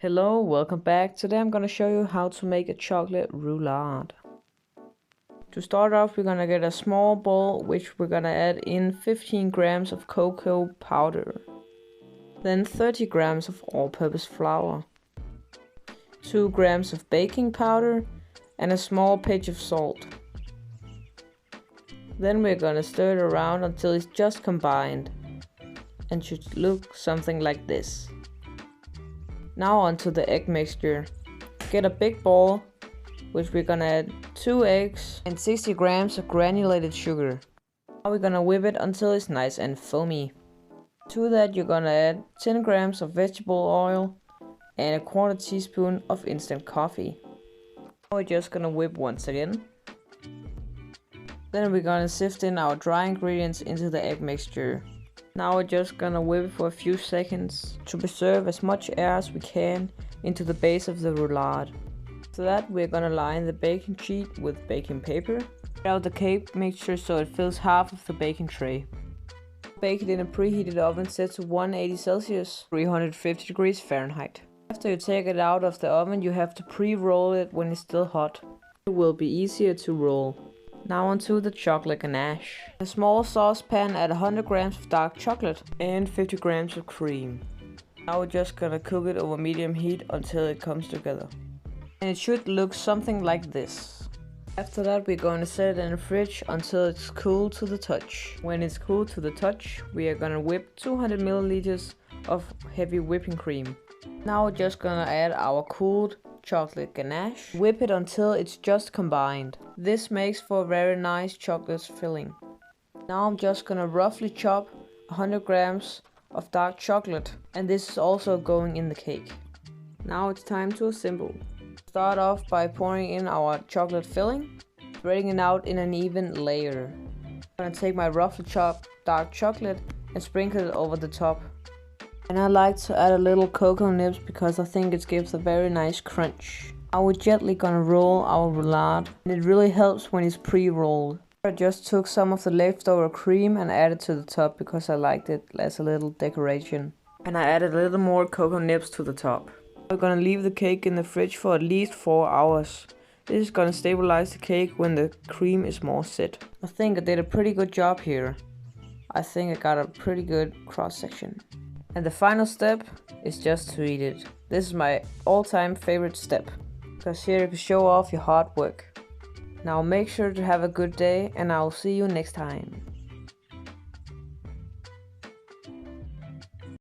Hello, welcome back. Today I'm gonna show you how to make a chocolate roulade. To start off, we're gonna get a small bowl which we're gonna add in 15 grams of cocoa powder, then 30 grams of all-purpose flour, 2 grams of baking powder, and a small pinch of salt. Then we're gonna stir it around until it's just combined and should look something like this. Now onto the egg mixture. Get a big bowl, which we're gonna add 2 eggs and 60 grams of granulated sugar. Now we're gonna whip it until it's nice and foamy. To that you're gonna add 10 grams of vegetable oil and a quarter teaspoon of instant coffee. Now we're just gonna whip once again. Then we're gonna sift in our dry ingredients into the egg mixture. Now we're just gonna whip it for a few seconds to preserve as much air as we can into the base of the roulade. After that we're gonna line the baking sheet with baking paper. Spread out the cake mixture so it fills half of the baking tray. Bake it in a preheated oven set to 180 Celsius, 350 degrees Fahrenheit. After you take it out of the oven you have to pre-roll it when it's still hot. It will be easier to roll. Now onto the chocolate ganache. In a small saucepan add 100 grams of dark chocolate and 50 grams of cream. Now we're just gonna cook it over medium heat until it comes together. And it should look something like this. After that we're going to set it in the fridge until it's cool to the touch. When it's cool to the touch we are gonna whip 200 milliliters of heavy whipping cream. Now we're just gonna add our cooled chocolate ganache. Whip it until it's just combined. This makes for a very nice chocolate filling. Now I'm just gonna roughly chop 100 grams of dark chocolate, and this is also going in the cake. Now it's time to assemble. Start off by pouring in our chocolate filling, spreading it out in an even layer. I'm gonna take my roughly chopped dark chocolate and sprinkle it over the top. And I like to add a little cocoa nibs because I think it gives a very nice crunch. Now we're gently gonna roll our roulade, and it really helps when it's pre-rolled. I just took some of the leftover cream and added to the top because I liked it as a little decoration. And I added a little more cocoa nibs to the top. We're gonna leave the cake in the fridge for at least 4 hours. This is gonna stabilize the cake when the cream is more set. I think I did a pretty good job here. I think I got a pretty good cross section. And the final step is just to eat it. This is my all-time favorite step, because here you can show off your hard work. Now make sure to have a good day, and I'll see you next time.